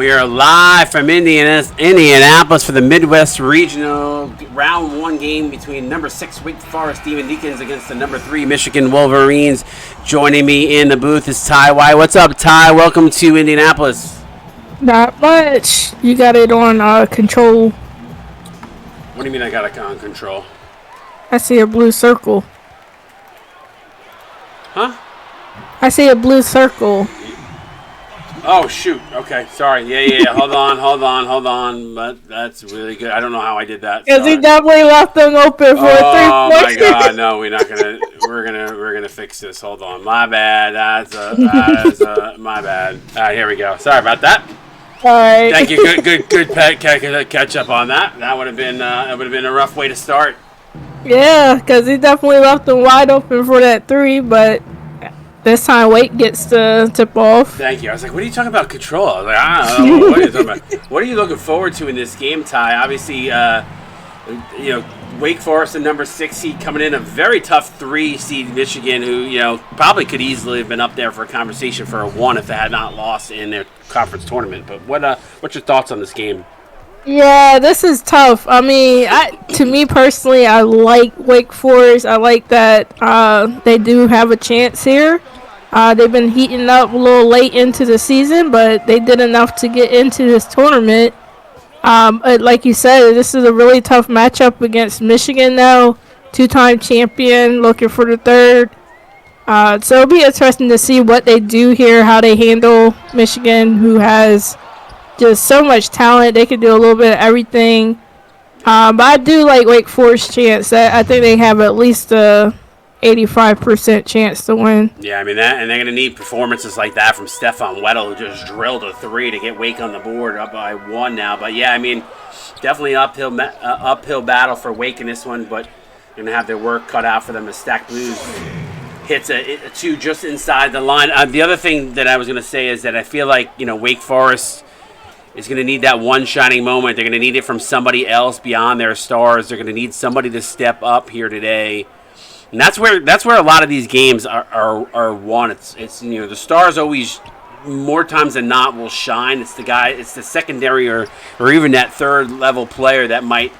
We are live from Indianapolis for the Midwest Regional Round 1 game between number 6 Wake Forest Demon Deacons against the number 3 Michigan Wolverines. Joining me in the booth is Ty White. What's up, Ty? Welcome to Indianapolis. Not much. You got it on control. What do you mean I got it on control? I see a blue circle. Huh? I see a blue circle. Oh, shoot. Okay, sorry. Yeah. Hold on. But that's really good. I don't know how I did that. Because he definitely left them open for a 3-point. Oh, my God. No, we're not going to. We're gonna fix this. Hold on. My bad. My bad. All right, here we go. Sorry about that. All right. Thank you. Good catch up on that. That would have been a rough way to start. Yeah, because he definitely left them wide open for that 3, but this time Wake gets the tip off. Thank you. I was like, what are you talking about control? I was like, I don't know. What are you talking about? What are you looking forward to in this game, Ty? Obviously, Wake Forest, the number 6 seed, coming in a very tough 3 seed Michigan, who, probably could easily have been up there for a conversation for a 1 if they had not lost in their conference tournament. But what's your thoughts on this game? Yeah, this is tough. I mean, to me personally, I like Wake Forest. I like that they do have a chance here. They've been heating up a little late into the season, but they did enough to get into this tournament. Like you said, this is a really tough matchup against Michigan now, 2-time champion, looking for the 3rd. So it'll be interesting to see what they do here, how they handle Michigan, who has just so much talent. They can do a little bit of everything. But I do like Wake Forest's chance. I think they have at least a 85% chance to win. Yeah, I mean that, and they're going to need performances like that from Stefan Weddle, who just drilled a 3 to get Wake on the board, up by 1 now. But yeah, I mean, definitely uphill battle for Wake in this one, but going to have their work cut out for them as Stack Blues hits a 2 just inside the line. The other thing that I was going to say is that I feel like Wake Forest is going to need that one shining moment. They're going to need it from somebody else beyond their stars. They're going to need somebody to step up here today. And that's where a lot of these games are won. It's the stars always, more times than not, will shine. It's the secondary or even that 3rd level player that might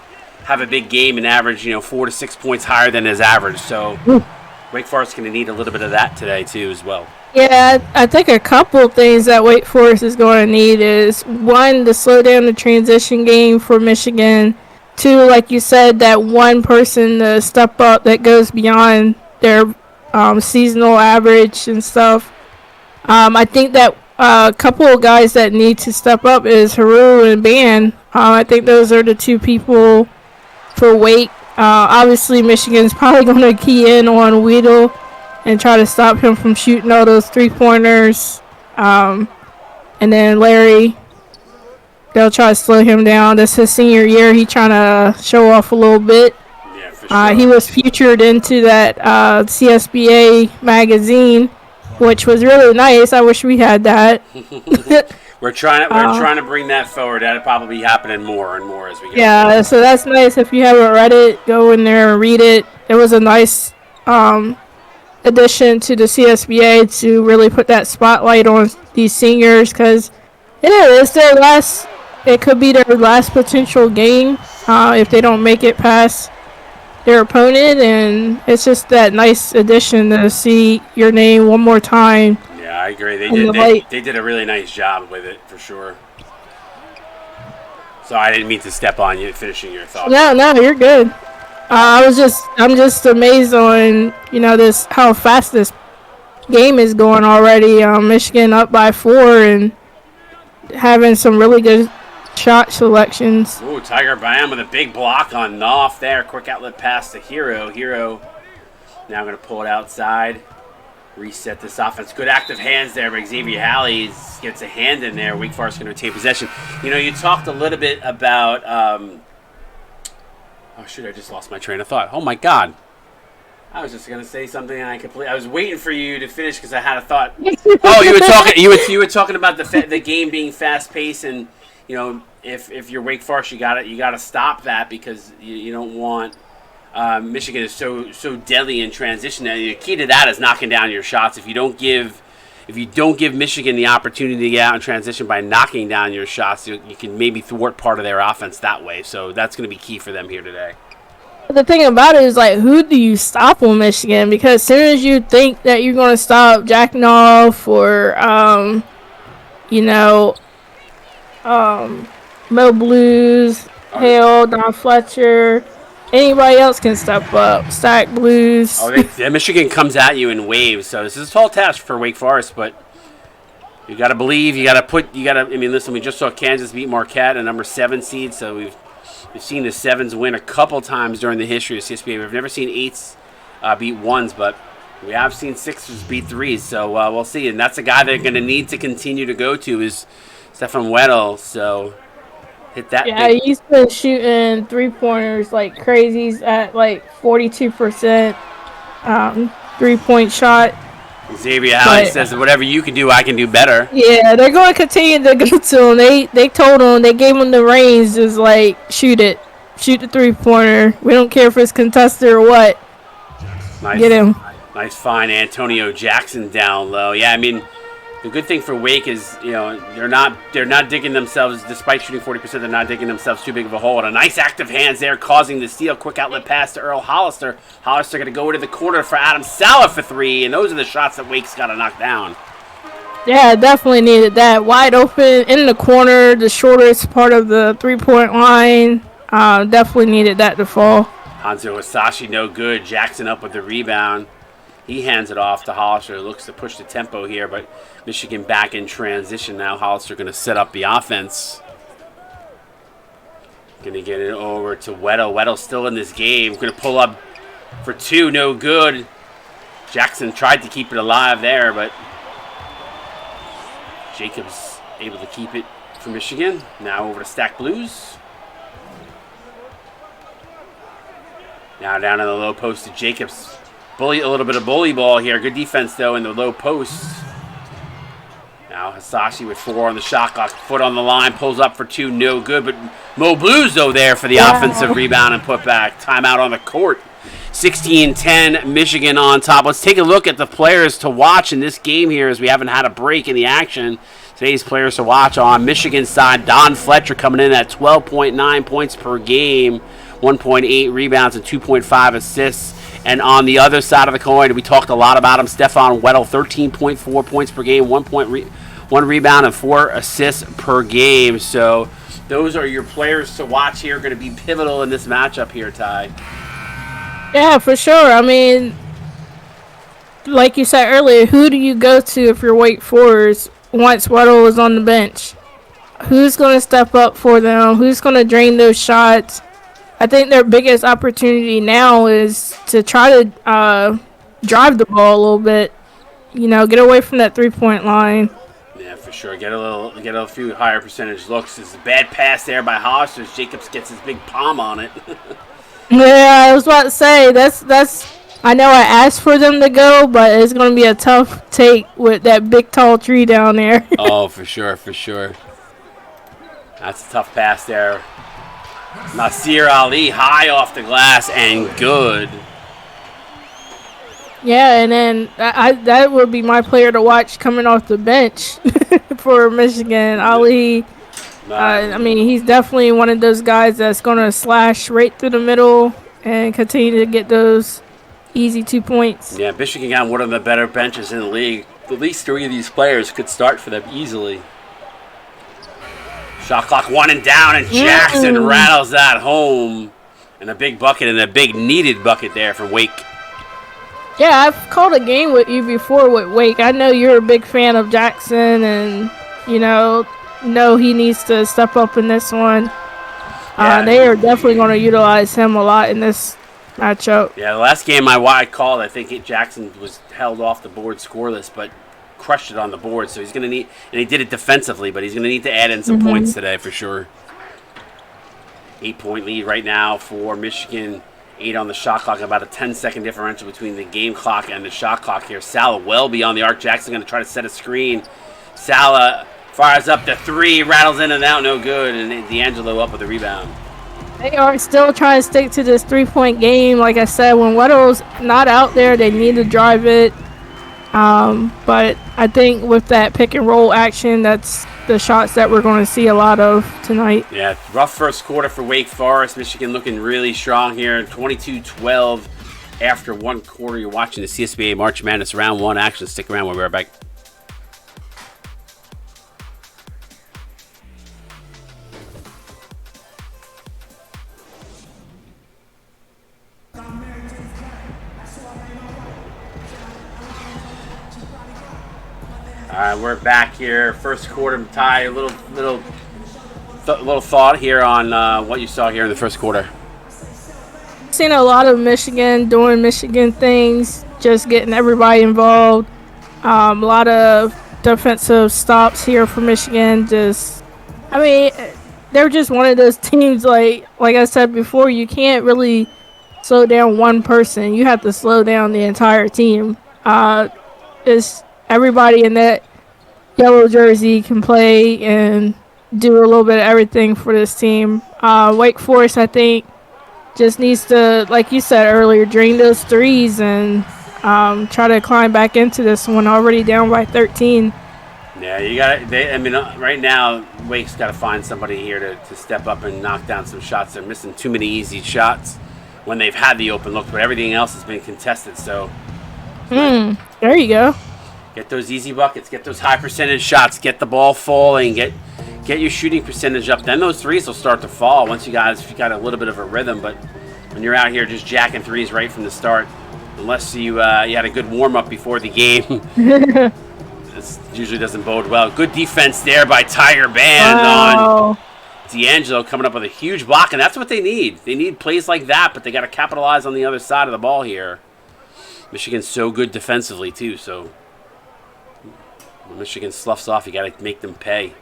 have a big game and average 4 to 6 points higher than his average. So Wake Forest is going to need a little bit of that today too as well. Yeah, I think a couple of things that Wake Forest is going to need is, 1, to slow down the transition game for Michigan. 2, like you said, that one person to step up that goes beyond their seasonal average and stuff. I think that a couple of guys that need to step up is Haru and Ban. I think those are the 2 people for Wake. Obviously, Michigan's probably going to key in on Weedle and try to stop him from shooting all those 3-pointers. And then Larry, they'll try to slow him down. This is his senior year. He's trying to show off a little bit. Yeah, for sure. He was featured into that CSBA magazine, which was really nice. I wish we had that. We're trying to bring that forward. That'll probably be happening more and more as we go. Yeah, so that's nice. If you haven't read it, go in there and read it. It was a nice addition to the CSBA to really put that spotlight on these seniors, because it's their last. It could be their last potential game if they don't make it past their opponent, and it's just that nice addition to see your name one more time. Yeah, I agree. They did a really nice job with it for sure. So I didn't mean to step on you finishing your thought. No, you're good. I'm just amazed on this, how fast this game is going already. Michigan up by 4 and having some really good shot selections. Ooh, Tiger Bam with a big block on Knopf there. Quick outlet pass to Hero. Hero now going to pull it outside. Reset this offense. Good active hands there, but Xavier Halley gets a hand in there. Wake Forest going to retain possession. You talked a little bit about oh, shoot, I just lost my train of thought. Oh, my God. I was just going to say something and I was waiting for you to finish because I had a thought. Oh, you were talking about the game being fast-paced, and, if you're Wake Forest, you got to stop that because you don't want Michigan is so deadly in transition. And the key to that is knocking down your shots. If if you don't give Michigan the opportunity to get out and transition by knocking down your shots, you can maybe thwart part of their offense that way. So that's going to be key for them here today. The thing about it is, like, who do you stop on Michigan? Because as soon as you think that you're going to stop Jack Knopf or, Mo Blues, Hale, Don Fletcher, anybody else can step up. Stack Blues. Michigan comes at you in waves, so this is a tall task for Wake Forest, but you got to believe, listen, we just saw Kansas beat Marquette, a number 7 seed, so we've seen the 7s win a couple times during the history of CSBA. We've never seen 8s beat 1s, but we have seen 6s beat 3s, so we'll see. And that's a guy they're going to need to continue to go to is Stefan Weddle, so hit that. Yeah, he's been shooting 3-pointers like crazy. He's at like 42% 3-point shot. Xavier Howley says that whatever you can do, I can do better. Yeah, they're going to continue to go to him. They told him, they gave him the reins, just like, shoot it. Shoot the 3-pointer. We don't care if it's contested or what. Nice, get him. Nice find, Antonio Jackson down low. Yeah, I mean, the good thing for Wake is, they're not digging themselves, despite shooting 40%, they're not digging themselves too big of a hole. And a nice active hands there, causing the steal. Quick outlet pass to Earl Hollister. Hollister going to go into the corner for Adam Sala for 3, and those are the shots that Wake's got to knock down. Yeah, definitely needed that. Wide open, in the corner, the shortest part of the 3-point line. Definitely needed that to fall. Hanzo Hisashi, no good. Jackson up with the rebound. He hands it off to Hollister. Looks to push the tempo here, but Michigan back in transition now. Hollister going to set up the offense. Going to get it over to Weddle. Weddle still in this game. Going to pull up for 2. No good. Jackson tried to keep it alive there, but Jacobs able to keep it for Michigan. Now over to Stack Blues. Now down in the low post to Jacobs. A little bit of bully ball here. Good defense, though, in the low post. Now Hisashi with 4 on the shot clock. Foot on the line. Pulls up for 2. No good. But Mo Blues, though, there for the offensive rebound and put back. Timeout on the court. 16-10, Michigan on top. Let's take a look at the players to watch in this game here as we haven't had a break in the action. Today's players to watch on Michigan's side. Don Fletcher coming in at 12.9 points per game. 1.8 rebounds and 2.5 assists. And on the other side of the coin, we talked a lot about him, Stefan Weddle, 13.4 points per game, 1 rebound and 4 assists per game. So those are your players to watch here, going to be pivotal in this matchup here, Ty. Yeah, for sure. I mean, like you said earlier, who do you go to if you're Wake Forest once Weddle is on the bench? Who's going to step up for them? Who's going to drain those shots? I think their biggest opportunity now is to try to drive the ball a little bit. Get away from that 3-point line. Yeah, for sure. Get a few higher percentage looks. It's a bad pass there by Hollister. Jacobs gets his big palm on it. Yeah, I was about to say that's. I know I asked for them to go, but it's going to be a tough take with that big tall tree down there. Oh, for sure. That's a tough pass there. Nasir Ali high off the glass and good. Yeah, and then that would be my player to watch coming off the bench for Michigan. Ali, he's definitely one of those guys that's going to slash right through the middle and continue to get those easy 2 points. Yeah, Michigan got one of the better benches in the league. At least 3 of these players could start for them easily. Shot clock 1 and down, and Jackson rattles that home. And a big bucket, and a big needed bucket there from Wake. Yeah, I've called a game with you before with Wake. I know you're a big fan of Jackson, and, know he needs to step up in this one. Yeah. They are definitely going to utilize him a lot in this matchup. Yeah, the last game I called, I think Jackson was held off the board scoreless, but crushed it on the board, so he's going to need, and he did it defensively, but he's going to need to add in some points today for sure. 8-point lead right now for Michigan. 8 on the shot clock, about a 10-second differential between the game clock and the shot clock here. Sala well beyond the arc. Jackson going to try to set a screen. Sala fires up to 3, rattles in and out, no good, and D'Angelo up with the rebound. They are still trying to stick to this 3-point game. Like I said, when Weddle's not out there, they need to drive it. But I think with that pick and roll action, that's the shots that we're going to see a lot of tonight. Yeah, rough first quarter for Wake Forest. Michigan looking really strong here, 22-12 after one quarter. You're watching the CSBA March Madness Round 1 action. Stick around, we'll be right back. All right, we're back here. First quarter tie. A little thought here on what you saw here in the first quarter. Seen a lot of Michigan doing Michigan things, just getting everybody involved. A lot of defensive stops here for Michigan. They're just one of those teams. Like I said before, you can't really slow down one person. You have to slow down the entire team. It's everybody in that yellow jersey can play and do a little bit of everything for this team. Wake Forest, I think, just needs to, like you said earlier, drain those threes and try to climb back into this one, already down by 13. Yeah, you got it. Right now, Wake's got to find somebody here to step up and knock down some shots. They're missing too many easy shots when they've had the open look, but everything else has been contested. So, there you go. Get those easy buckets. Get those high percentage shots. Get the ball falling. Get your shooting percentage up. Then those threes will start to fall once you got a little bit of a rhythm. But when you're out here just jacking threes right from the start, unless you had a good warm up before the game, this usually doesn't bode well. Good defense there by Tiger Band on D'Angelo, coming up with a huge block, and that's what they need. They need plays like that, but they got to capitalize on the other side of the ball here. Michigan's so good defensively too, so. When Michigan sloughs off, you got to make them pay.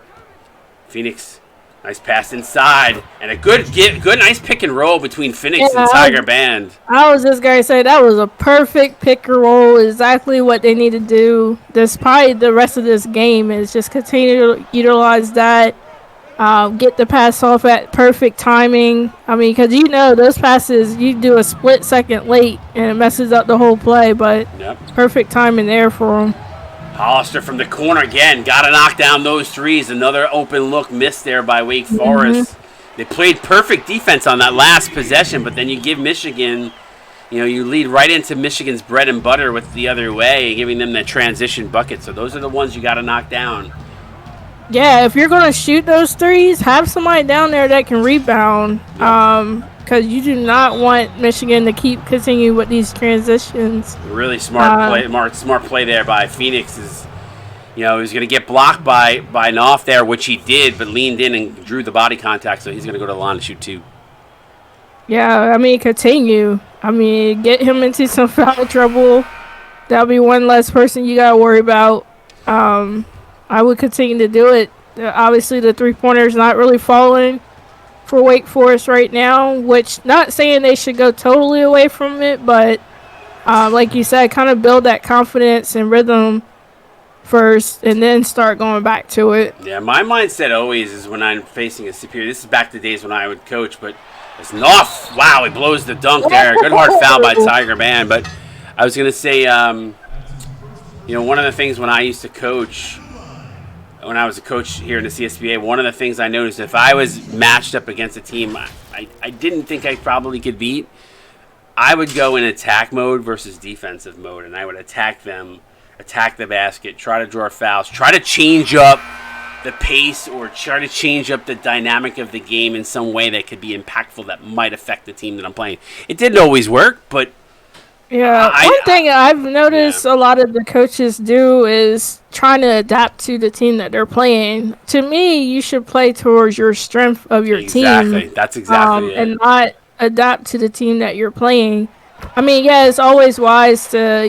Phoenix, nice pass inside, and a good nice pick and roll between Phoenix and Tiger Band. I was just gonna say that was a perfect pick and roll, exactly what they need to do. This probably the rest of this game is just continue to utilize that, get the pass off at perfect timing. Because those passes, you do a split second late and it messes up the whole play, but perfect timing there for them. Hollister from the corner again. Got to knock down those threes. Another open look missed there by Wake Forest. They played perfect defense on that last possession, but then you give Michigan, you lead right into Michigan's bread and butter with the other way, giving them that transition bucket. So those are the ones you got to knock down. Yeah, if you're going to shoot those threes, have somebody down there that can rebound. Because you do not want Michigan to continue with these transitions. Really smart play there by Phoenix. He was going to get blocked by Knopf there, which he did, but leaned in and drew the body contact, so he's going to go to the line and shoot two. Yeah, continue. Get him into some foul trouble. That'll be one less person you got to worry about. I would continue to do it. Obviously, the three-pointer is not really falling for Wake Forest right now, which not saying they should go totally away from it, but like you said, kind of build that confidence and rhythm first and then start going back to it. Yeah, my mindset always is when I'm facing a superior. This is back to days when I would coach, but it's Knopf. Wow, he blows the dunk there. Good hard foul by Tiger Band. But I was going to say, one of the things when I used to coach, when I was a coach here in the CSBA, one of the things I noticed, if I was matched up against a team I didn't think I probably could beat, I would go in attack mode versus defensive mode, and I would attack them, attack the basket, try to draw fouls, try to change up the pace or try to change up the dynamic of the game in some way that could be impactful that might affect the team that I'm playing. It didn't always work, but one thing I've noticed a lot of the coaches do is trying to adapt to the team that they're playing. To me, you should play towards your strength of your team. Exactly. That's exactly it. And not adapt to the team that you're playing. It's always wise to,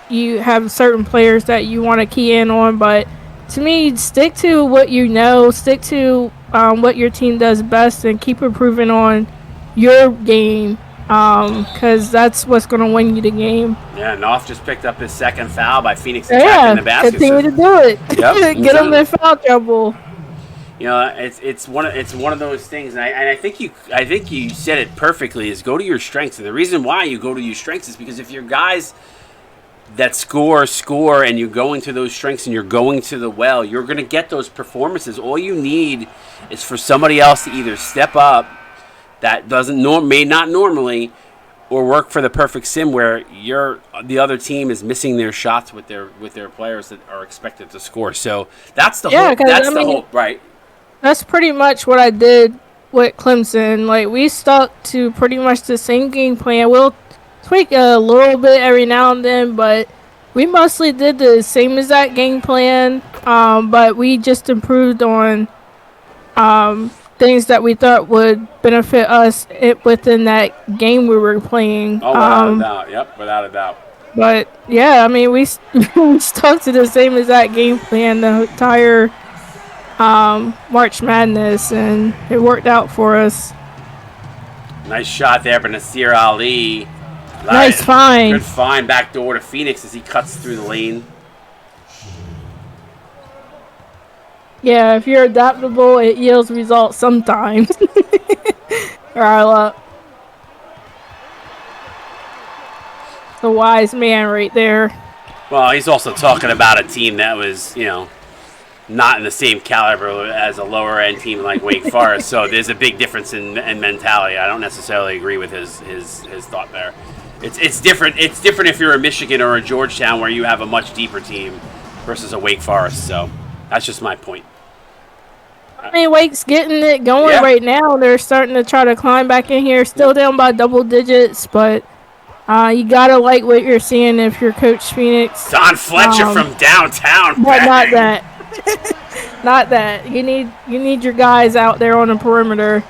you have certain players that you want to key in on, but to me, stick to what you know, stick to what your team does best, and keep improving on your game. Because that's what's going to win you the game. Yeah, Knopf just picked up his second foul by Phoenix attacking the basket. Continue to do it. Yep, Get them in foul trouble. It's one of those things, and I think you said it perfectly. Is go to your strengths, and the reason why you go to your strengths is because if your guys that score, and you're going to those strengths and you're going to the well, you're going to get those performances. All you need is for somebody else to either step up that may not normally, or work for the perfect sim where the other team is missing their shots with their players that are expected to score. So that's the whole right. That's pretty much what I did with Clemson. Like, we stuck to pretty much the same game plan. We'll tweak a little bit every now and then, but we mostly did the same exact game plan. But we just improved on things that we thought would benefit us within that game we were playing. Oh, without a doubt. Yep, without a doubt. But yeah, I mean, we stuck to the same exact game plan the entire March Madness, and it worked out for us. Nice shot there, but Nasir Ali. Nice find. Good find back door to Phoenix as he cuts through the lane. Yeah, if you're adaptable, it yields results sometimes. Alright, the wise man right there. Well, he's also talking about a team that was, not in the same caliber as a lower end team like Wake Forest. So there's a big difference in mentality. I don't necessarily agree with his thought there. It's different. It's different if you're a Michigan or a Georgetown where you have a much deeper team versus a Wake Forest. So that's just my point. I mean, Wake's getting it going right now. They're starting to try to climb back in here. Still down by double digits, but you gotta like what you're seeing if you're Coach Phoenix. Don Fletcher from downtown. But not that. Not that. You need your guys out there on the perimeter.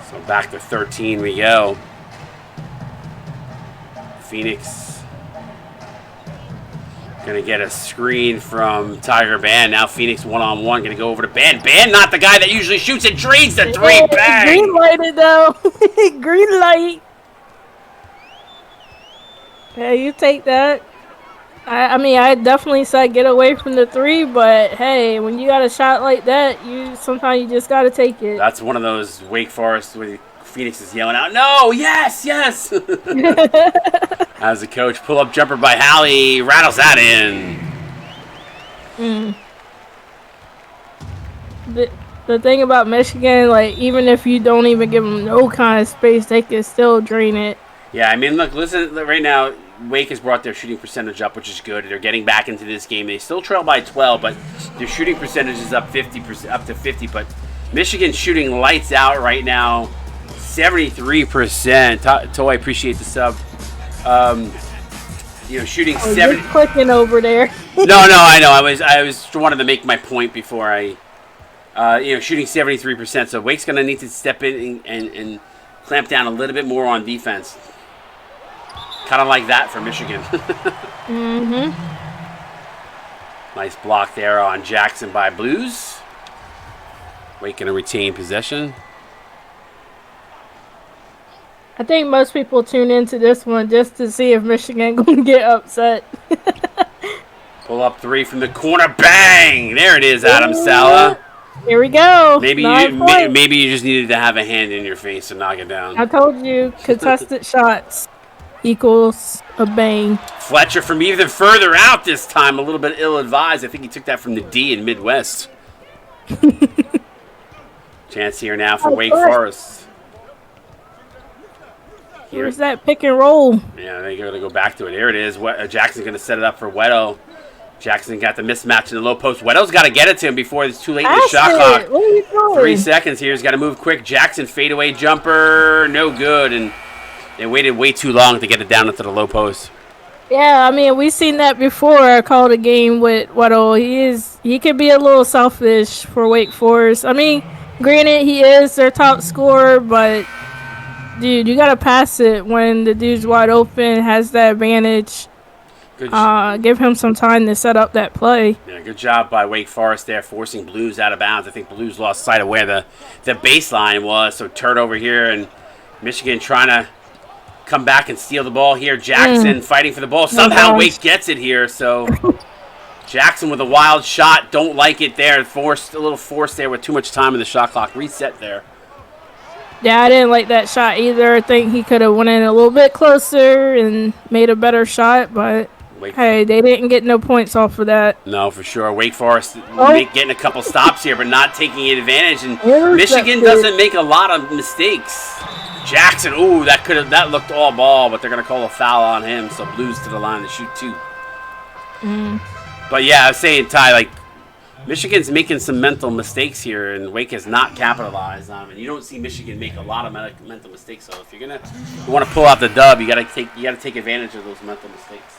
So back to 13 we go. Phoenix gonna get a screen from Tiger Band. Now Phoenix one-on-one gonna go over to Band. Band, not the guy that usually shoots and drains the three. Bang! Green lighted though. Green light. Yeah, you take that. I mean, I definitely said get away from the three, but hey, when you got a shot like that, sometimes you just got to take it. That's one of those Wake Forest where Phoenix is yelling out, "No, yes, yes!" As the coach, pull-up jumper by Hallie, rattles that in. The thing about Michigan, like, even if you don't even give them no kind of space, they can still drain it. Yeah, I mean, look, listen, right now, Wake has brought their shooting percentage up, which is good. They're getting back into this game. They still trail by 12, but their shooting percentage is up 50%, up to 50. But Michigan's shooting lights out right now, 73%. Toy, appreciate the sub. Shooting 70. Clicking over there. No, I know. I was wanted to make my point before I, shooting 73%. So Wake's gonna need to step in and clamp down a little bit more on defense. Kind of like that for Michigan. Nice block there on Jackson by Blues. Wake going to retain possession. I think most people tune into this one just to see if Michigan going to get upset. Pull up three from the corner. Bang! There it is, Adam Sala. Here we go. Maybe you just needed to have a hand in your face to knock it down. I told you, contested shots equals a bang. Fletcher from even further out this time, a little bit ill-advised. I think he took that from the D in Midwest. Chance here now for Wake Forest. Here's that pick and roll. Yeah, they're going to go back to it. There it is. Jackson's going to set it up for Weddle. Jackson got the mismatch in the low post. Weddle's got to get it to him before it's too late in the shot clock. What are you doing? 3 seconds here. He's got to move quick. Jackson fadeaway jumper. No good. And they waited way too long to get it down into the low post. Yeah, I mean, we've seen that before. I called a game with Weddle. He could be a little selfish for Wake Forest. I mean, granted, he is their top scorer, but dude, you gotta pass it when the dude's wide open, has that advantage. Give him some time to set up that play. Yeah, good job by Wake Forest there, forcing Blues out of bounds. I think Blues lost sight of where the baseline was, so turnover here, and Michigan trying to come back and steal the ball here. Jackson fighting for the ball. Somehow Wake gets it here, so Jackson with a wild shot. Don't like it there. A little forced there with too much time in the shot clock. Reset there. Yeah, I didn't like that shot either. I think he could have went in a little bit closer and made a better shot, but hey, they didn't get no points off of that. No, for sure. Wake Forest Oh. getting a couple stops here, but not taking advantage. And Where's Michigan that doesn't make a lot of mistakes. Jackson, ooh, that looked all ball, but they're gonna call a foul on him. So Blues to the line to shoot 2. But yeah, I was saying, Ty, like Michigan's making some mental mistakes here, and Wake has not capitalized on them. And you don't see Michigan make a lot of mental mistakes. So if you want to pull out the dub, you gotta take advantage of those mental mistakes.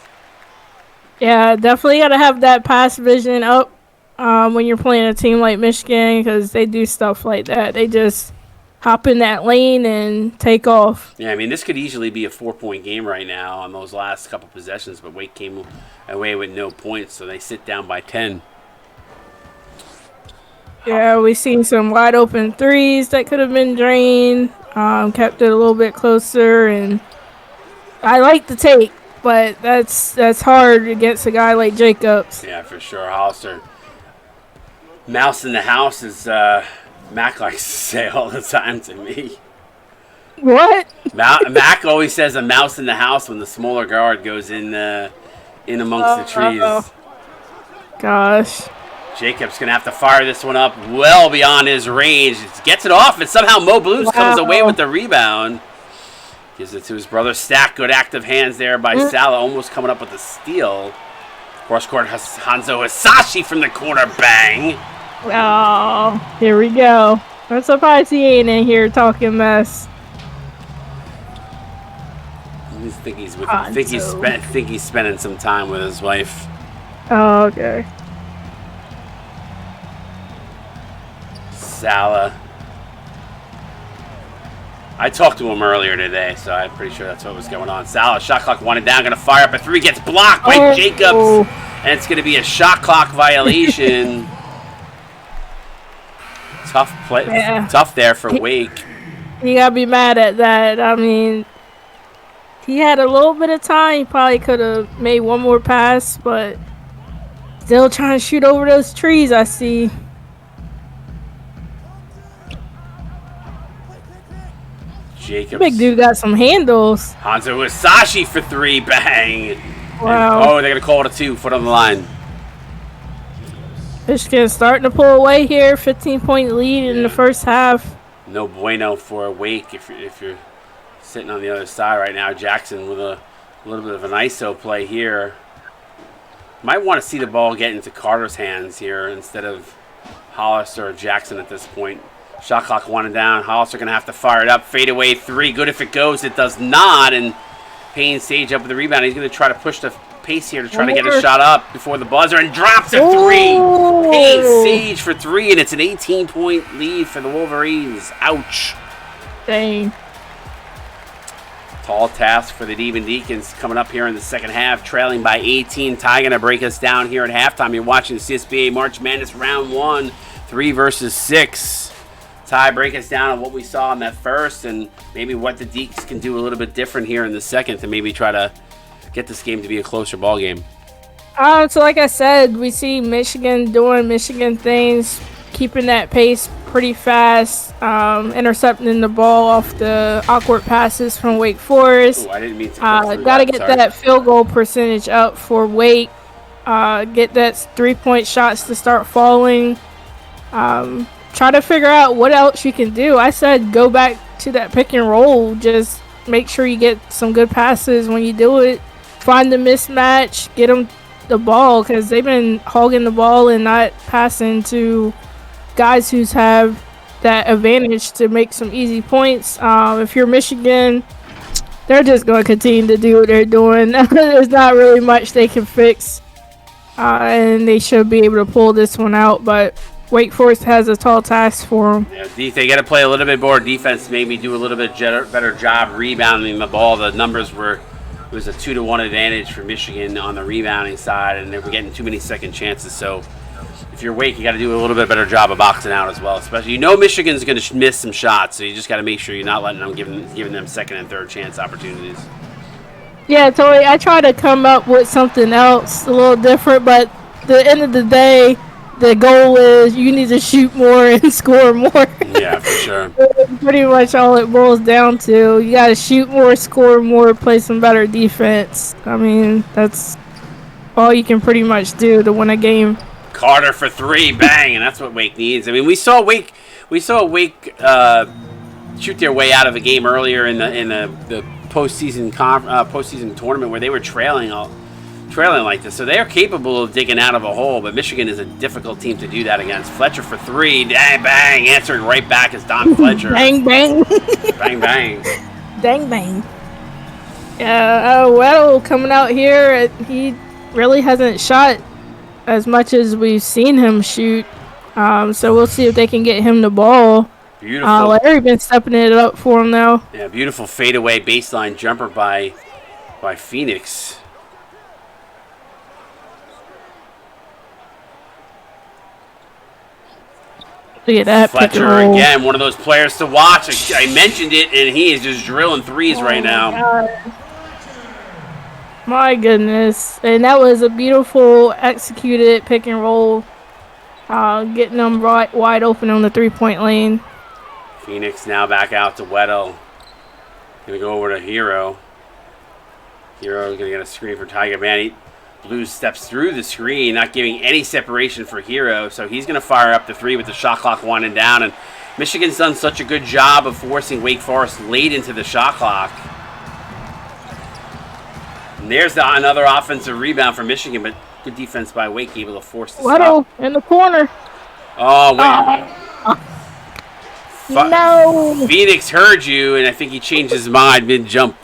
Yeah, definitely got to have that pass vision up when you're playing a team like Michigan, because they do stuff like that. They just hop in that lane and take off. Yeah, I mean, this could easily be a 4-point game right now on those last couple possessions, but Wake came away with no points, so they sit down by 10. Yeah, we've seen some wide open threes that could have been drained. Kept it a little bit closer, and I like the take, but that's hard against a guy like Jacobs. Yeah, for sure. Hollister. Mouse in the house, as Mac likes to say all the time to me. What? Mac always says a mouse in the house when the smaller guard goes in amongst the trees. Gosh. Jacobs going to have to fire this one up well beyond his range. Gets it off, and somehow Mo Blues comes away with the rebound. Gives it to his brother Stack. Good active hands there by Sala, almost coming up with the steal. Cross court, Hanzo Hisashi from the corner. Bang. Oh, here we go. I'm surprised he ain't in here talking mess. I think he's spending some time with his wife. Oh, okay. Sala. I talked to him earlier today, so I'm pretty sure that's what was going on. Sala, shot clock wanted down, going to fire up a 3, gets blocked by Jacobs, and it's going to be a shot clock violation. Tough play, tough there for Wake. You gotta be mad at that. I mean, he had a little bit of time. He probably could have made one more pass, but still trying to shoot over those trees, I see. Jacobs. Big dude got some handles. Hanzo Hisashi for 3, bang. Wow. And, they're going to call it a 2, foot on the line. Michigan starting to pull away here. 15-point lead in the first half. No bueno for Wake if you're sitting on the other side right now. Jackson with a little bit of an ISO play here. Might want to see the ball get into Carter's hands here instead of Hollister or Jackson at this point. Shot clock wanted down. Hollister going to have to fire it up. Fadeaway 3. Good if it goes. It does not. And Payne Sage up with the rebound. He's going to try to push the pace here to try to get a shot up before the buzzer, and drops a 3. Payne Sage for 3, and it's an 18-point lead for the Wolverines. Ouch. Dang. Tall task for the Demon Deacons coming up here in the second half, trailing by 18. Ty going to break us down here at halftime. You're watching the CSBA March Madness Round 1, 3 versus 6. Ty, break us down on what we saw in that first and maybe what the Deeks can do a little bit different here in the second to maybe try to get this game to be a closer ball game. So like I said, we see Michigan doing Michigan things, keeping that pace pretty fast, intercepting the ball off the awkward passes from Wake Forest. I didn't mean to got to get that field goal percentage up for Wake. Get that 3-point shots to start falling. Try to figure out what else you can do. I said go back to that pick and roll. Just make sure you get some good passes when you do it. Find the mismatch. Get them the ball, because they've been hogging the ball and not passing to guys who have that advantage to make some easy points. If you're Michigan, they're just going to continue to do what they're doing. There's not really much they can fix. And they should be able to pull this one out, but Wake Forest has a tall task for them. Yeah, they got to play a little bit more defense, maybe do a little bit better job rebounding the ball. The numbers it was a 2-1 advantage for Michigan on the rebounding side, and they were getting too many second chances. So if you're Wake, you got to do a little bit better job of boxing out as well. Especially, Michigan's going to miss some shots, so you just got to make sure you're not letting them giving them second and third chance opportunities. Yeah, totally. I try to come up with something else a little different, but at the end of the day, the goal is you need to shoot more and score more. Yeah, for sure. Pretty much all it boils down to. You got to shoot more, score more, play some better defense. I mean, that's all you can pretty much do to win a game. Carter for 3, bang, and that's what Wake needs. I mean, we saw Wake shoot their way out of a game earlier in the postseason tournament where they were trailing like this. So they are capable of digging out of a hole, but Michigan is a difficult team to do that against. Fletcher for 3, dang, bang, answering right back is Don Fletcher. Bang, bang. Bang, bang. Dang, bang. Yeah, Weddle coming out here, he really hasn't shot as much as we've seen him shoot. So we'll see if they can get him the ball. Beautiful. Larry been stepping it up for him now. Yeah, beautiful fadeaway baseline jumper by Phoenix. Look at that. Fletcher again, one of those players to watch. I mentioned it, and he is just drilling threes right now. God. My goodness. And that was a beautiful executed pick and roll. Getting them right wide open on the 3-point lane. Phoenix now back out to Weddle. Gonna go over to Hero. Hero gonna get a screen for Tiger Man. Blues steps through the screen, not giving any separation for Hero, so he's gonna fire up the 3 with the shot clock winding down. And Michigan's done such a good job of forcing Wake Forest late into the shot clock. And there's another offensive rebound for Michigan, but good defense by Wake, able to force the stop. In the corner. Oh, wait. No. Phoenix heard you, and I think he changed his mind mid-jump.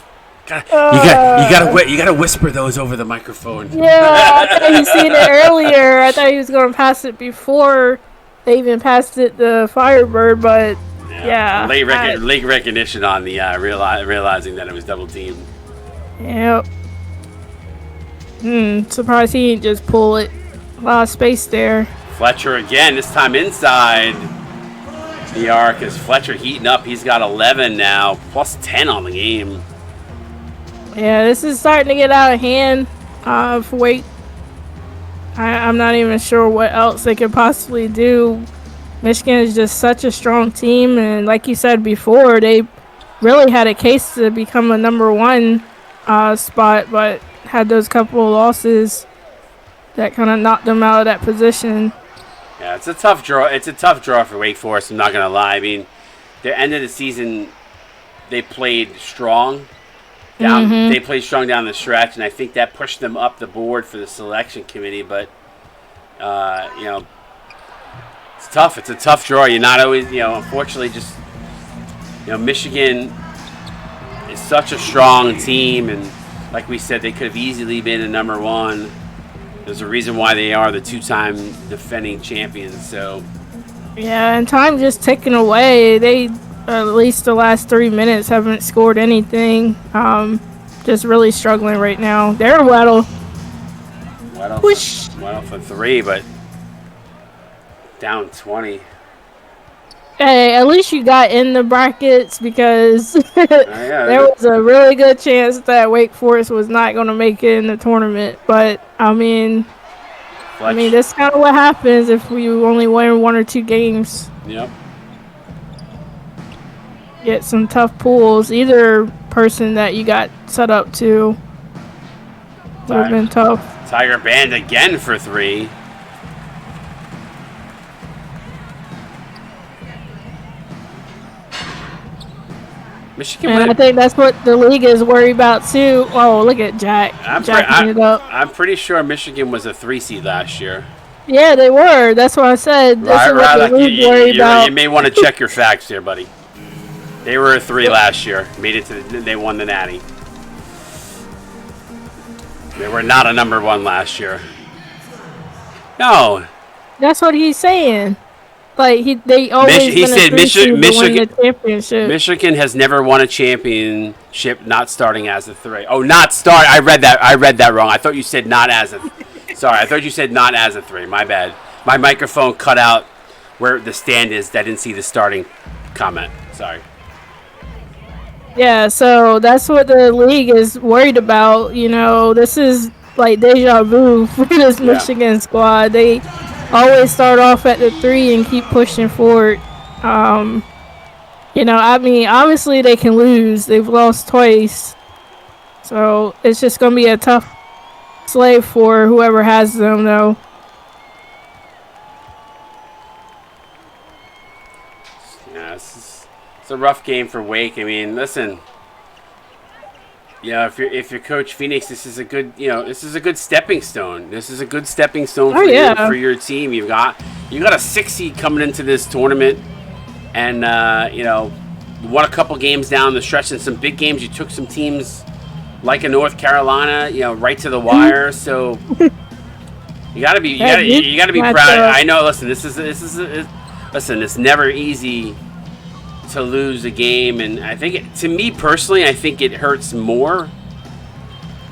You gotta whisper those over the microphone. Yeah, I thought you seen it earlier. I thought he was gonna pass it before they even passed it the Firebird, but yeah. Late recognition on the realizing that it was double teamed. Yep. Surprised he didn't just pull it. A lot of space there. Fletcher again, this time inside the arc as Fletcher heating up. He's got 11 now, plus 10 on the game. Yeah, this is starting to get out of hand for Wake. I'm not even sure what else they could possibly do. Michigan is just such a strong team, and like you said before, they really had a case to become a number 1 spot, but had those couple of losses that kind of knocked them out of that position. Yeah, it's a tough draw. It's a tough draw for Wake Forest, I'm not going to lie. I mean, the end of the season, they played strong. They played strong down the stretch, and I think that pushed them up the board for the selection committee. But, it's tough. It's a tough draw. You're not always, unfortunately, just, Michigan is such a strong team, and like we said, they could have easily been a number 1. There's a reason why they are the 2-time defending champions. So, yeah, and time just ticking away. They, at least the last 3 minutes, haven't scored anything. Just really struggling right now. They're Weddle. Weddle for 3, but down 20. Hey, at least you got in the brackets because there was a really good chance that Wake Forest was not going to make it in the tournament. But, I mean, that's kind of what happens if we only win 1 or 2 games. Yep. Get some tough pools. Either person that you got set up to would have been tough. Tiger Band again for 3. Michigan. And I think that's what the league is worried about too. Oh, look at Jack. Jacking it up. I'm pretty sure Michigan was a 3 seed last year. Yeah, they were. That's what I said. That's what the league worried about. You may want to check your facts here, buddy. They were a 3 last year. They won the Natty. They were not a number 1 last year. No. That's what he's saying. Like they always he said Michigan the championship. Michigan has never won a championship not starting as a 3. Oh, not start. I read that wrong. I thought you said not as a. Sorry, I thought you said not as a 3. My bad. My microphone cut out where the stand is. I didn't see the starting comment. Sorry. Yeah, so that's what the league is worried about. This is like deja vu for this Michigan squad. They always start off at the 3 and keep pushing forward. I mean, obviously they can lose. They've lost twice. So it's just going to be a tough slave for whoever has them, though. Yeah, it's a rough game for Wake. I mean, listen, if you're Coach Phoenix, this is a good stepping stone. This is a good stepping stone for your team. You got a 6 seed coming into this tournament, and you won a couple games down the stretch, and some big games. You took some teams like a North Carolina, right to the wire. So you gotta be proud. I know. Listen, listen. It's never easy to lose a game, and I think to me personally, I think it hurts more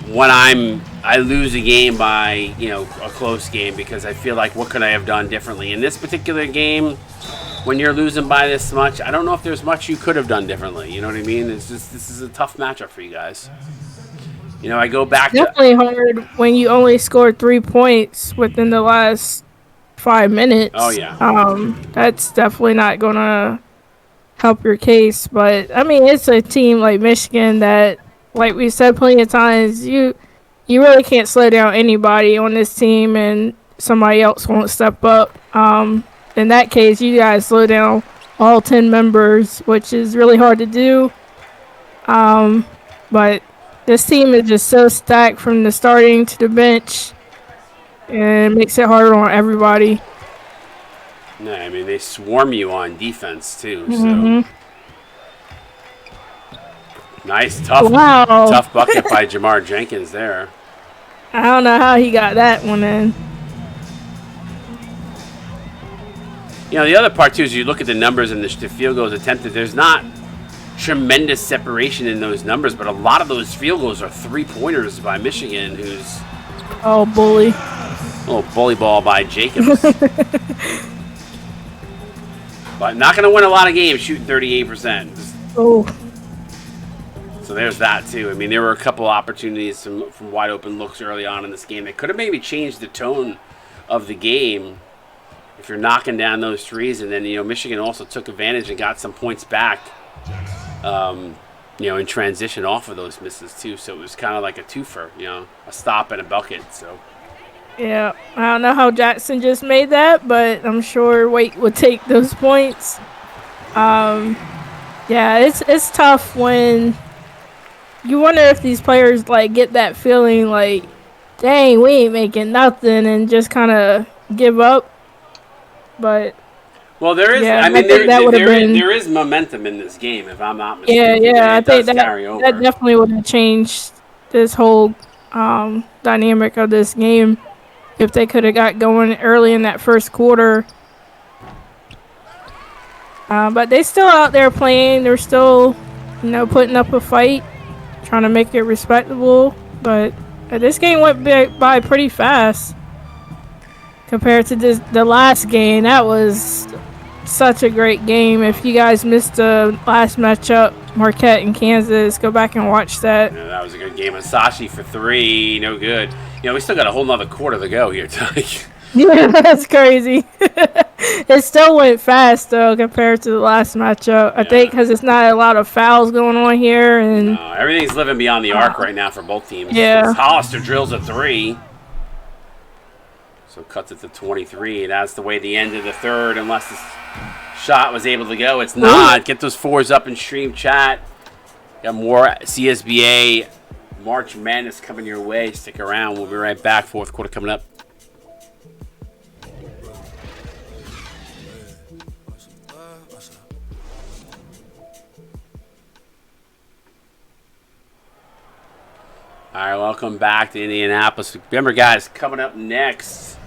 when I lose a game by a close game, because I feel like what could I have done differently in this particular game. When you're losing by this much, I don't know if there's much you could have done differently. You know what I mean? This is a tough matchup for you guys. I go back. Definitely hard when you only scored 3 points within the last 5 minutes. Oh yeah. That's definitely not gonna help your case. But I mean, it's a team like Michigan that, like we said plenty of times, you really can't slow down anybody on this team, and somebody else won't step up. In that case, you guys slow down all 10 members, which is really hard to do. But this team is just so stacked from the starting to the bench, and it makes it harder on everybody. No, I mean, they swarm you on defense, too. Mm-hmm. So nice, tough bucket by Jamar Jenkins there. I don't know how he got that one in. The other part, too, is you look at the numbers and the field goals attempted. There's not tremendous separation in those numbers, but a lot of those field goals are 3-pointers by Michigan, who's... Oh, bully. A little bully ball by Jacobs. But not going to win a lot of games shooting 38%. Oh. So there's that, too. I mean, there were a couple opportunities from wide open looks early on in this game that could have maybe changed the tone of the game if you're knocking down those threes. And then, Michigan also took advantage and got some points back, in transition off of those misses, too. So it was kind of like a twofer, a stop and a bucket. So. Yeah, I don't know how Jackson just made that, but I'm sure Wake would take those points. Yeah, it's tough when you wonder if these players get that feeling like, dang, we ain't making nothing, and just kind of give up. But well, there is. Yeah, I mean, there is momentum in this game, if I'm not mistaken. Yeah. I think that definitely would have changed this whole dynamic of this game if they could have got going early in that first quarter. But they still out there playing. They're still, putting up a fight, trying to make it respectable. But this game went by pretty fast compared to the last game. That was such a great game. If you guys missed the last matchup, Marquette and Kansas, go back and watch that. Yeah, that was a good game. Asashi for 3, no good. We still got a whole nother quarter to go here, Ty. Yeah, that's crazy. It still went fast, though, compared to the last matchup. I think because it's not a lot of fouls going on here. And everything's living beyond the arc right now for both teams. Yeah. Hollister drills a 3. So cuts it to 23. That's the way the end of the third, unless this shot was able to go. It's not. Get those 4s up in stream chat. Got more CSBA March Madness coming your way. Stick around. We'll be right back. Fourth quarter coming up. All right, welcome back to Indianapolis. Remember, guys, coming up next,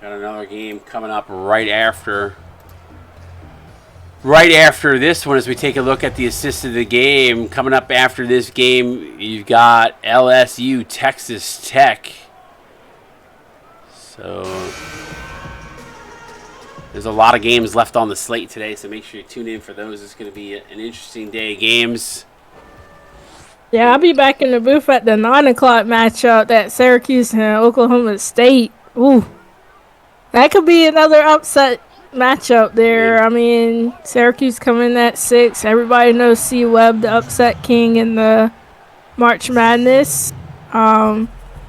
got another game coming up right after this one as we take a look at the assist of the game. Coming up after this game, you've got LSU, Texas Tech. So there's a lot of games left on the slate today, so make sure you tune in for those. It's going to be an interesting day of games. Yeah, I'll be back in the booth at the 9 o'clock matchup, that Syracuse and Oklahoma State. Ooh, That could be another upset matchup there. I mean, Syracuse coming at 6. Everybody knows C. Webb, the upset king in the March Madness. The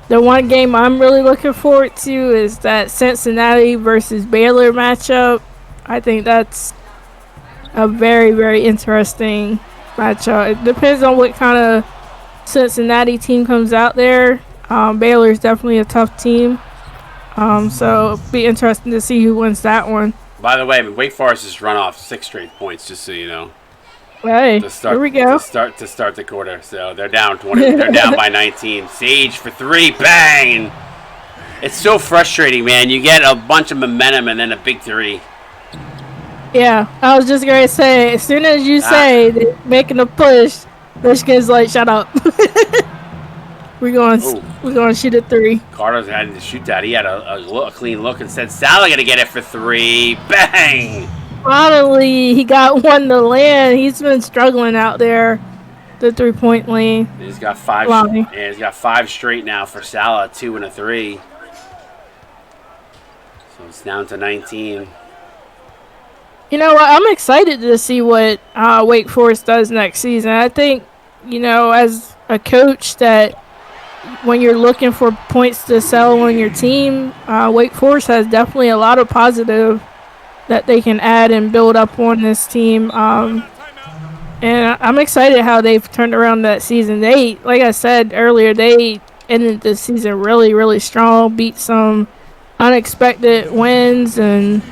one game I'm really looking forward to is that Cincinnati versus Baylor matchup. I think that's a very, very interesting matchup. It depends on what kind of Cincinnati team comes out there. Baylor's definitely a tough team. So it'll be interesting to see who wins that one. By the way, Wake Forest has run off 6 straight points, just so you know. Hey, here we go. To start the quarter, so they're down 20. They're down by 19. Sage for 3, bang! It's so frustrating, man. You get a bunch of momentum and then a big 3. Yeah, I was just gonna say, as soon as you say they're making a push, Michigan's like, shut up. We're going to shoot a 3. Carter's had to shoot that. He had a clean look and said, Sally gonna get it for 3, bang! Finally, he got one to land. He's been struggling out there, the 3-point lane. He's got 5. And he's got 5 straight now for Salah, 2 and a 3. So it's down to 19. You know what? I'm excited to see what Wake Forest does next season. I think, as a coach, that when you're looking for points to sell on your team, Wake Forest has definitely a lot of positive that they can add and build up on this team. And I'm excited how they've turned around that season. They, like I said earlier, they ended the season really, really strong, beat some unexpected wins, and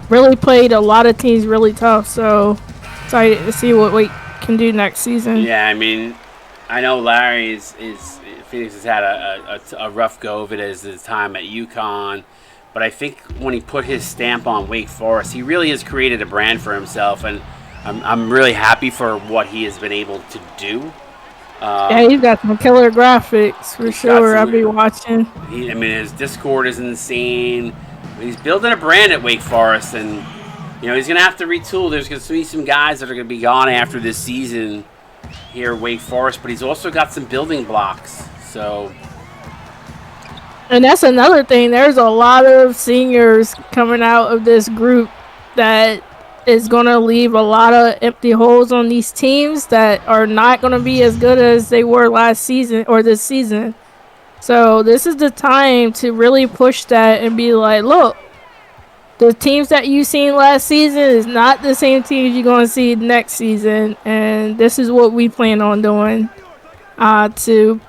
really played a lot of teams really tough. So excited to see what Wake can do next season. Yeah, I mean, I know Larry Phoenix has had a rough go of it as his time at UConn. But I think when he put his stamp on Wake Forest, he really has created a brand for himself, and I'm really happy for what he has been able to do. Yeah, he's got some killer graphics for sure. I'll be watching. His Discord is insane. He's building a brand at Wake Forest, and he's going to have to retool. There's going to be some guys that are going to be gone after this season here at Wake Forest, but he's also got some building blocks. So. And that's another thing. There's a lot of seniors coming out of this group that is going to leave a lot of empty holes on these teams that are not going to be as good as they were last season or this season. So this is the time to really push that and be like, look, the teams that you seen last season is not the same teams you're going to see next season. And this is what we plan on doing to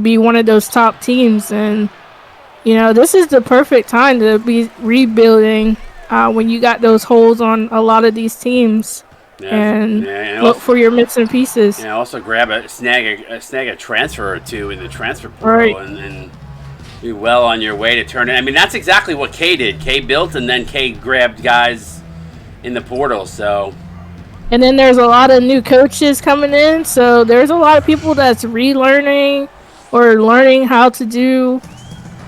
be one of those top teams. And, this is the perfect time to be rebuilding when you got those holes on a lot of these teams. And look for your missing pieces. Yeah, also snag a transfer or two in the transfer portal, right, and be well on your way to turn it. I mean, that's exactly what K did. K built, and then K grabbed guys in the portal. So. And then there's a lot of new coaches coming in, so there's a lot of people that's relearning or learning how to do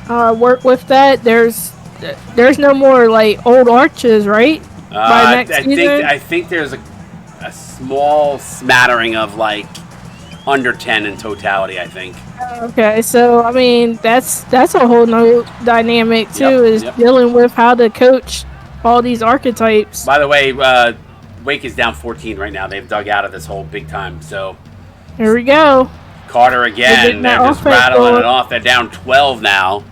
work with that. There's no more like old arches, right? By next season? I think there's a small smattering of like under 10 in totality, I think. Okay, so I mean that's a whole new dynamic too, dealing with how to coach all these archetypes. By the way, Wake is down 14 right now. They've dug out of this hole big time. So here we go. Carter again. They're just rattling it off. They're down 12 now.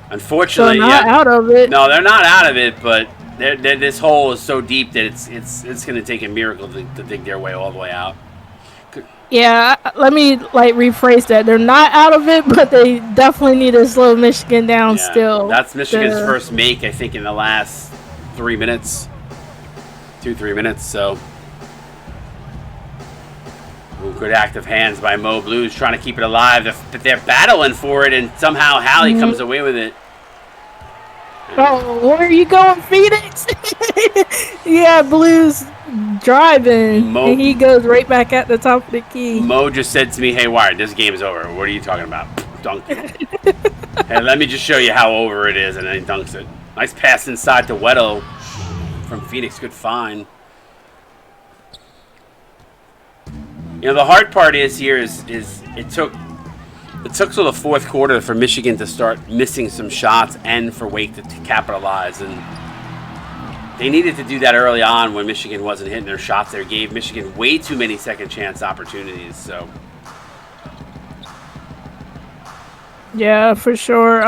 Unfortunately, so not out of it. No, they're not out of it, but this hole is so deep that it's going to take a miracle to dig their way all the way out. Yeah, let me rephrase that. They're not out of it, but they definitely need to slow Michigan down still. That's Michigan's first make, I think, in the last 3 minutes. 2-3 minutes, so. Ooh, good active hands by Mo Blues trying to keep it alive. They're battling for it, and somehow Hallie comes away with it. Oh, where are you going, Phoenix? Yeah, Blues driving, and he goes right back at the top of the key. Mo just said to me, "Hey, Wired, this game's over. What are you talking about?" Dunk it. Hey, let me just show you how over it is, and then he dunks it. Nice pass inside to Weddle from Phoenix. Good find. The hard part is it took It took till the fourth quarter for Michigan to start missing some shots and for Wake to capitalize. And they needed to do that early on when Michigan wasn't hitting their shots. They gave Michigan way too many second chance opportunities. So yeah, for sure.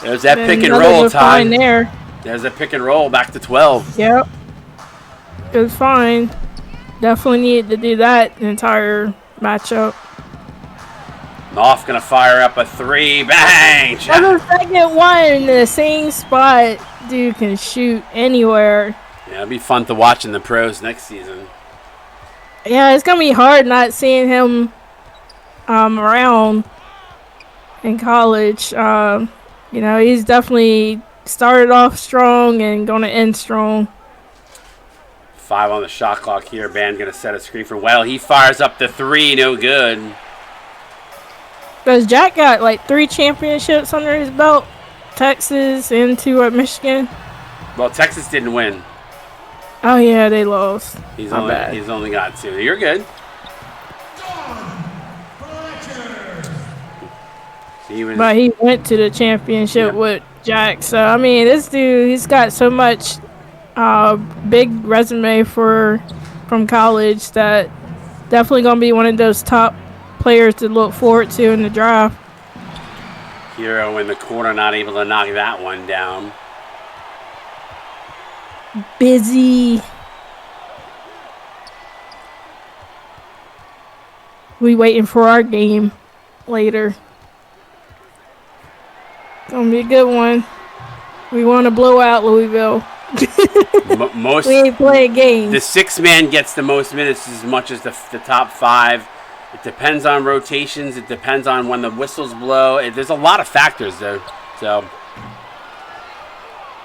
there's that pick and roll time. There. There's a pick and roll back to 12. Yep. Good find. Definitely needed to do that entire matchup. Knopf gonna fire up a three. Bang! On the second one in the same spot. Dude can shoot anywhere. Yeah, it'll be fun to watch in the pros next season. Yeah, it's gonna be hard not seeing him around in college. He's definitely started off strong and gonna end strong. 5 on the shot clock here. Band gonna set a screen for Well. He fires up the three, no good. Because Jack got like 3 championships under his belt. Texas and 2 at Michigan. Well, Texas didn't win. Oh yeah, they lost. He's only got 2. You're good. But he went to the championship with Jack. So I mean, this dude, he's got so much big resume from college that definitely gonna be one of those top players to look forward to in the draft. Hero in the corner, not able to knock that one down. Busy. We waiting for our game later. Gonna be a good one. We want to blow out Louisville. We ain't playing games. The 6-man gets the most minutes as much as the top 5. It depends on rotations. It depends on when the whistles blow. There's a lot of factors there. So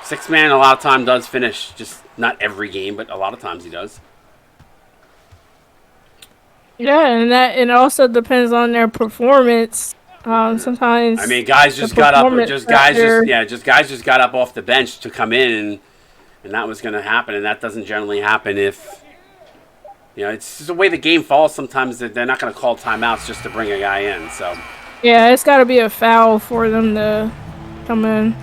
6-man a lot of time does finish. Just not every game, but a lot of times he does. Yeah, and it also depends on their performance. Sometimes I mean, guys just got up. Guys just got up off the bench to come in, and that was going to happen. And that doesn't generally happen if. It's just the way the game falls. Sometimes they're not going to call timeouts just to bring a guy in. So yeah, it's got to be a foul for them to come in.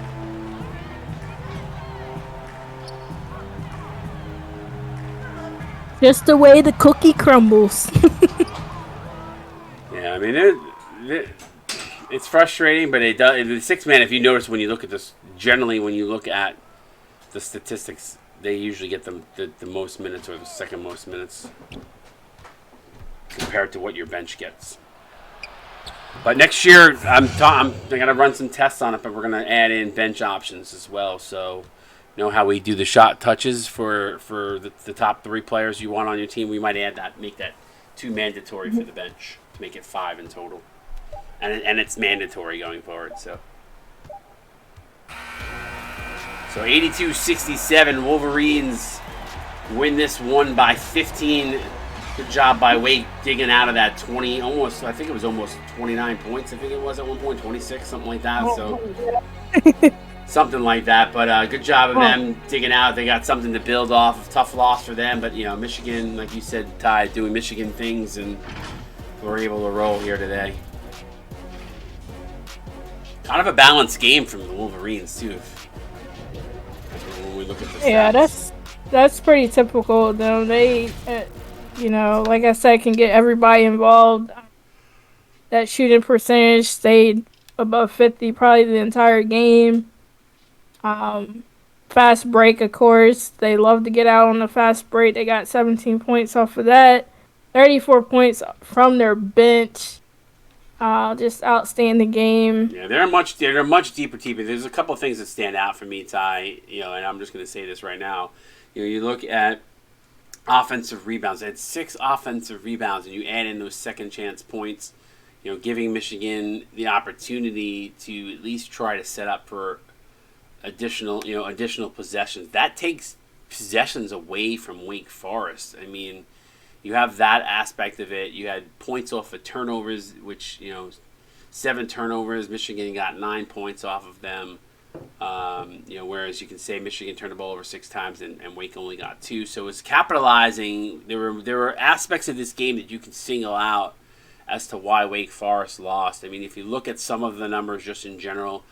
Just the way the cookie crumbles. Yeah, I mean, it's frustrating, but it does. The 6-man, if you notice when you look at this, generally when you look at the statistics, they usually get the most minutes or the second most minutes compared to what your bench gets. But next year, I'm going to run some tests on it, but we're going to add in bench options as well. So, how we do the shot touches for the top 3 players you want on your team. We might add that, make that 2 mandatory for the bench to make it 5 in total, and it's mandatory going forward. So 82-67, Wolverines win this one by 15. Good job by Wake digging out of that 20, I think it was almost 29 points. I think it was at one point, 26, something like that. So something like that. But good job of them digging out. They got something to build off. Tough loss for them. But, Michigan, like you said, Ty, doing Michigan things, and we're able to roll here today. Kind of a balanced game from the Wolverines, too. When we look at the stats. Yeah, that's pretty typical, though. They, like I said, can get everybody involved. That shooting percentage stayed above 50 probably the entire game. Fast break, of course. They love to get out on the fast break. They got 17 points off of that. 34 points from their bench. Just outstanding game. Yeah, they're a much deeper team. There's a couple of things that stand out for me, Ty. And I'm just going to say this right now. You look at offensive rebounds. They had 6 offensive rebounds, and you add in those second chance points. Giving Michigan the opportunity to at least try to set up for additional possessions. That takes possessions away from Wake Forest. I mean, you have that aspect of it. You had points off of turnovers, which, 7 turnovers. Michigan got 9 points off of them. Whereas you can say Michigan turned the ball over 6 times and Wake only got 2. So it's capitalizing. There were aspects of this game that you can single out as to why Wake Forest lost. I mean, if you look at some of the numbers just in general,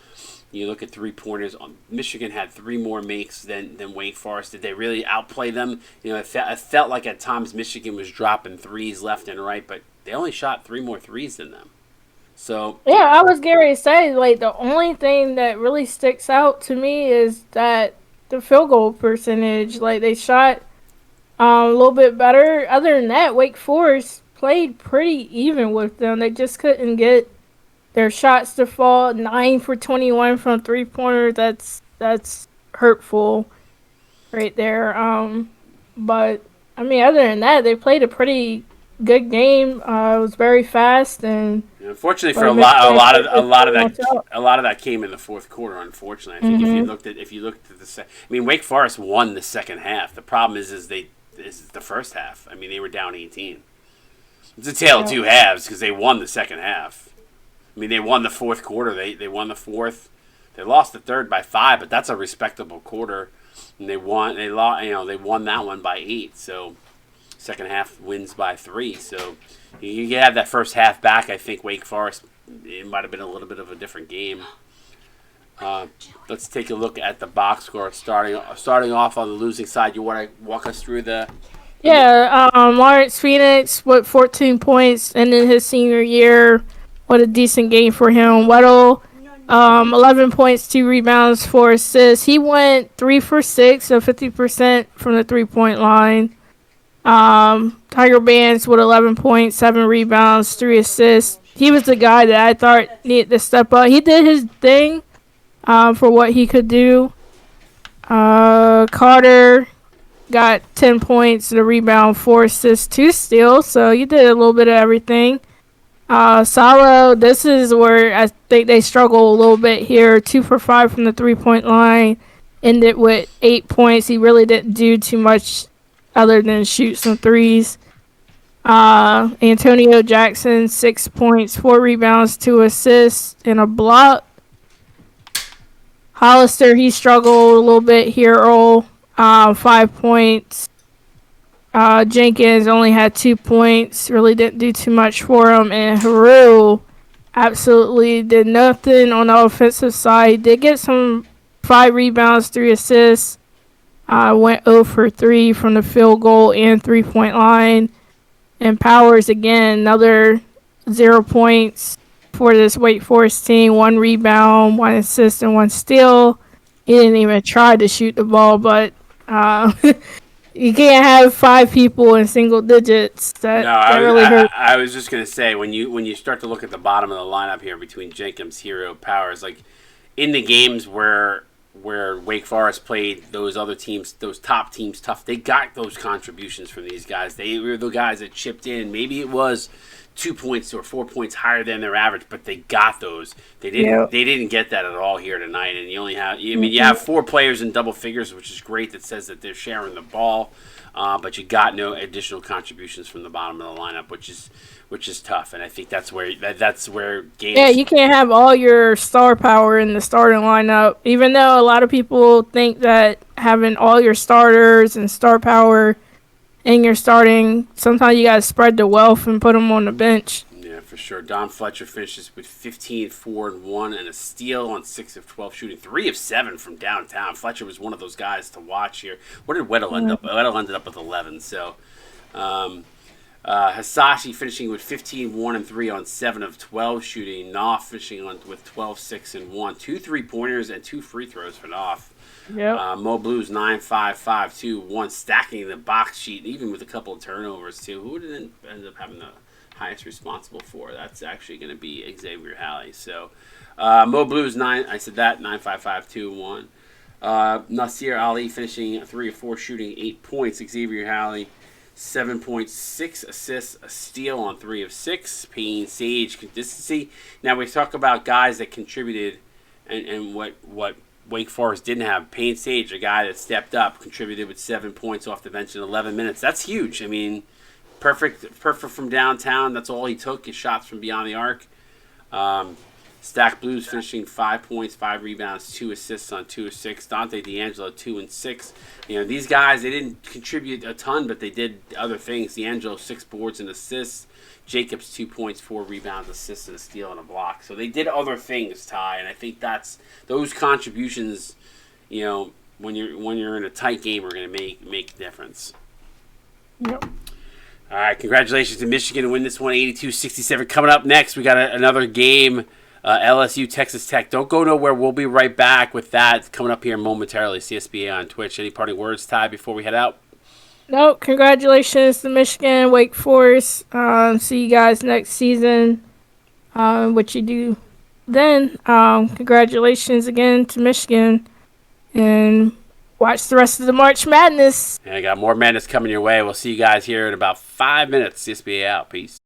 you look at 3-pointers. Michigan had 3 more makes than Wake Forest. Did they really outplay them? You know, it felt like at times Michigan was dropping threes left and right, but they only shot 3 more threes than them. So Yeah, I was getting ready to say, like, the only thing that really sticks out to me is that the field goal percentage. Like, they shot a little bit better. Other than that, Wake Forest played pretty even with them. They just couldn't get their shots to fall. 9 for 21 from 3-pointer. That's hurtful right there. But I mean, other than that, they played a pretty good game. It was very fast, and unfortunately for a lot of that came in the fourth quarter. Unfortunately, I think if you looked at I mean, Wake Forest won the second half. The problem is the first half. I mean, they were down 18. It's a tale of two halves because they won the second half. I mean, they won the fourth quarter. They won the fourth. They lost the third by 5, but that's a respectable quarter. And they won. They won that one by 8. So second half wins by 3. So you have that first half back. I think Wake Forest, it might have been a little bit of a different game. Let's take a look at the box score. Starting off on the losing side, you want to walk us through the? Yeah, Lawrence Phoenix with 14 points, and in his senior year, what a decent game for him. Weddle, 11 points, 2 rebounds, 4 assists. He went 3 for 6, so 50% from the 3-point line. Tiger Bands with 11 points, 7 rebounds, 3 assists. He was the guy that I thought needed to step up. He did his thing for what he could do. Carter got 10 points, a rebound, 4 assists, 2 steals. So you did a little bit of everything. Salo, this is where I think they struggle a little bit here. 2 for 5 from the 3-point line. Ended with 8 points. He really didn't do too much other than shoot some threes. Antonio Jackson, 6 points, 4 rebounds, 2 assists, and a block. Hollister, he struggled a little bit here, Earl. 5 points. Jenkins only had 2 points. Really didn't do too much for him. And Haru absolutely did nothing on the offensive side. Did get some 5 rebounds, 3 assists. Went 0 for 3 from the field goal and 3-point line. And Powers, again, another 0 points for this Wake Forest team. 1 rebound, 1 assist, and 1 steal. He didn't even try to shoot the ball, but you can't have 5 people in single digits. That really hurt. I was just going to say, when you start to look at the bottom of the lineup here between Jenkins, Hero, Powers, like in the games where Wake Forest played those other teams, those top teams tough, they got those contributions from these guys. They were the guys that chipped in. Maybe it was 2 points or 4 points higher than their average, but they got those. They didn't get that at all here tonight. And you only have, you have 4 players in double figures, which is great. That says that they're sharing the ball, but you got no additional contributions from the bottom of the lineup, which is tough. And I think that's where games. Yeah, you can't have all your star power in the starting lineup. Even though a lot of people think that having all your starters and star power and you're starting, sometimes you got to spread the wealth and put them on the bench. Yeah, for sure. Don Fletcher finishes with 15, 4, and 1, and a steal on 6 of 12 shooting. 3 of 7 from downtown. Fletcher was one of those guys to watch here. Where did Weddle end up? Weddle ended up with 11. So, Hasashi finishing with 15, 1, and 3 on 7 of 12 shooting. Knopf finishing with 12, 6, and 1. 2 3-pointers and 2 free throws for Knopf. Yep. Mo Blues 9, 5, 5, 2, 1, stacking the box sheet, even with a couple of turnovers too. Who did it end up having the highest responsible for? That's actually going to be Xavier Halley. So Mo Blues 9, I said that 9, 5, 5, 2, 1. Nasir Ali finishing 3 of 4 shooting, 8 points. Xavier Halley 7 points, 6 assists, a steal on 3 of 6. Payne Sage consistency. Now we talk about guys that contributed and what Wake Forest didn't have. Payne Sage, a guy that stepped up, contributed with 7 points off the bench in 11 minutes. That's huge. I mean, perfect from downtown. That's all he took, his shots from beyond the arc. Stack Blues finishing 5 points, 5 rebounds, 2 assists on 2 of 6. Dante D'Angelo 2 and 6. You know, these guys, they didn't contribute a ton, but they did other things. D'Angelo 6 boards and assists. Jacobs 2 points, 4 rebounds, assists, and a steal and a block. So they did other things, Ty, and I think that's those contributions. You know, when you're in a tight game, are going to make a difference. Yep. All right, congratulations to Michigan to win this one, 82-67. Coming up next, we got another game, LSU, Texas Tech. Don't go nowhere. We'll be right back with that coming up here momentarily. CSBA on Twitch. Any parting words, Ty, before we head out? No, congratulations to Michigan, Wake Forest. See you guys next season. What you do then. Congratulations again to Michigan. And watch the rest of the March Madness. And I got more madness coming your way. We'll see you guys here in about 5 minutes. CSBA out. Peace.